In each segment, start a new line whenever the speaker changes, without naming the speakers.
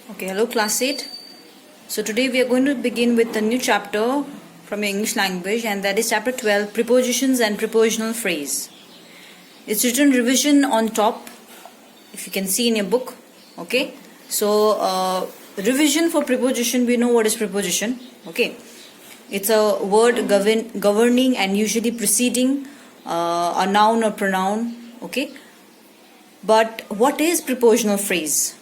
Okay, hello class 8. So today we are going to begin with a new chapter from your English language, and that is chapter 12, prepositions and prepositional phrase. It's written revision on top, if you can see in your book. Okay, so revision for preposition, we know what is preposition. Okay, it's a word governing and usually preceding a noun or pronoun. Okay, but what is prepositional phrase?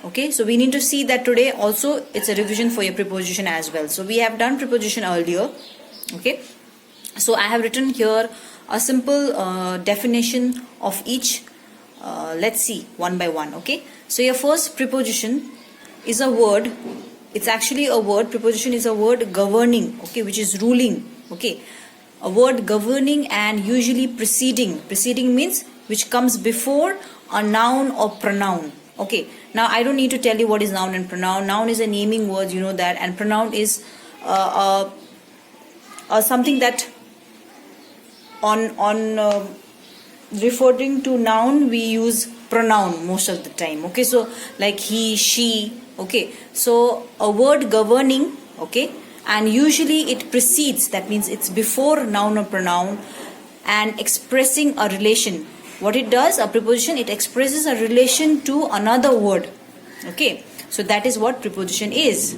Okay, so we need to see that today also it's a revision for your preposition as well. So we have done preposition earlier. Okay, so I have written here a simple definition of each. Let's see one by one. Okay, so your first preposition is a word. It's actually a word. Preposition is a word governing. Okay, which is ruling. Okay, a word governing and usually preceding. Preceding means which comes before a noun or pronoun. Okay, now I don't need to tell you what is noun and pronoun. Noun is a naming word, you know that, and pronoun is something that on referring to noun we use pronoun most of the time. Okay, so like he, she. Okay, so a word governing. Okay, and usually it precedes, that means it's before noun or pronoun, and expressing a relation. What it does, a preposition, it expresses a relation to another word. Okay, so that is what preposition is.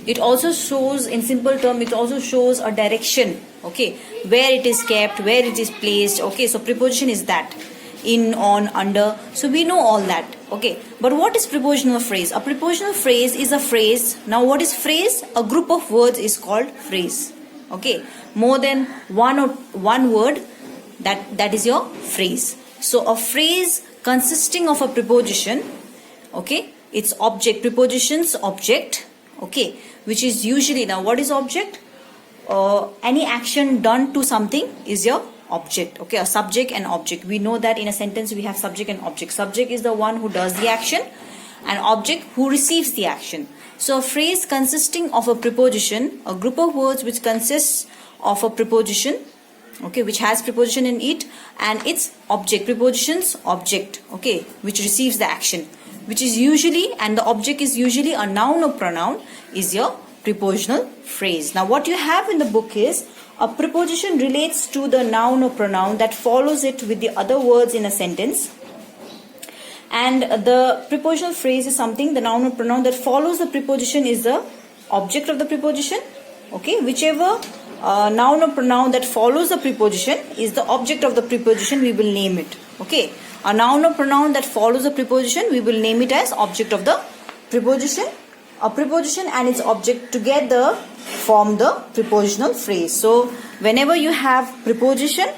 It also shows, in simple term, it also shows a direction. Okay, where it is kept, where it is placed. Okay, so preposition is that, in, on, under. So we know all that. Okay, but what is prepositional phrase? A prepositional phrase is a phrase. Now what is phrase? A group of words is called phrase. Okay, more than one word, that is your phrase. So a phrase consisting of a preposition, okay, its object, preposition's object, okay, which is usually, now what is object? Any action done to something is your object. Okay, a subject and object. We know that in a sentence we have subject and object. Subject is the one who does the action, and object who receives the action. So a phrase consisting of a preposition, a group of words which consists of a preposition, okay, which has preposition in it, and its object, preposition's object, okay, which receives the action, which is usually, and the object is usually a noun or pronoun, is your prepositional phrase. Now what you have in the book is a preposition relates to the noun or pronoun that follows it with the other words in a sentence, and the prepositional phrase is something, the noun or pronoun that follows the preposition is the object of the preposition. Okay, whichever noun or pronoun that follows the preposition is the object of the preposition, we will name it. Okay, a noun or pronoun that follows the preposition, we will name it as object of the preposition. A preposition and its object together form the prepositional phrase. So whenever you have preposition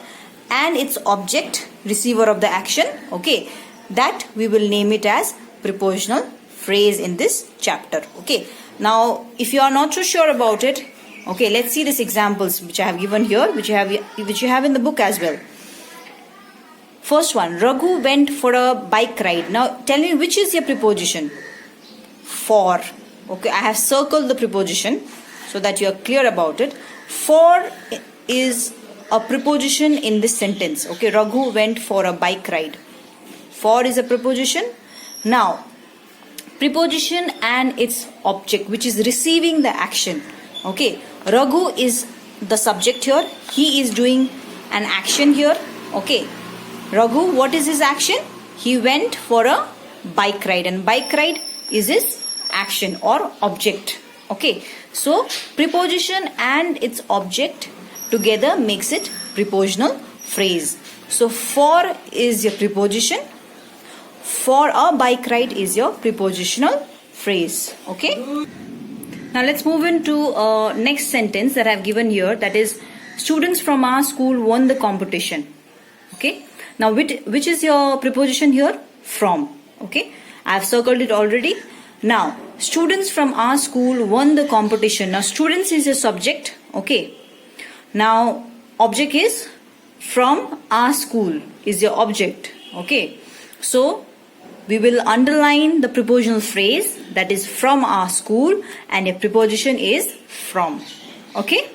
and its object, receiver of the action, okay, that we will name it as prepositional phrase in this chapter. Okay, now if you are not so sure about it, okay, let's see these examples which I have given here, which you have in the book as well. First one, Raghu went for a bike ride. Now tell me, which is your preposition? For. Okay, I have circled the preposition so that you are clear about it. For is a preposition in this sentence. Okay, Raghu went for a bike ride. For is a preposition. Now, preposition and its object, which is receiving the action. Okay, Raghu is the subject here. He is doing an action here. Okay, Raghu, what is his action? He went for a bike ride, and bike ride is his action or object. Okay, so preposition and its object together makes it prepositional phrase. So for is your preposition. For a bike ride is your prepositional phrase. Okay. Now let's move into next sentence that I have given here, that is, students from our school won the competition. Okay, now which is your preposition here? From. Okay, I have circled it already. Now students from our school won the competition. Now students is your subject. Okay, now object is from our school is your object. Okay, so we will underline the prepositional phrase, that is from our school, and a preposition is from. Okay.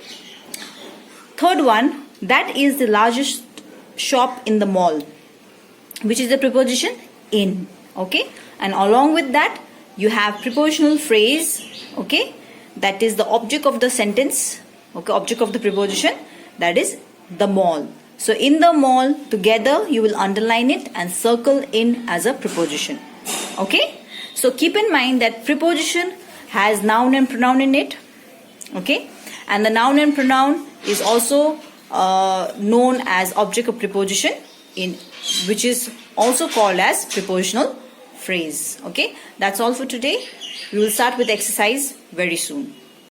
Third one, that is the largest shop in the mall, which is the preposition in. Okay, and along with that you have prepositional phrase, okay, that is the object of the sentence, okay, object of the preposition, that is the mall. So in the mall, together you will underline it and circle in as a preposition. Okay, so keep in mind that preposition has noun and pronoun in it. Okay, and the noun and pronoun is also known as object of preposition, in which is also called as prepositional phrase. Okay, that's all for today. We will start with exercise very soon.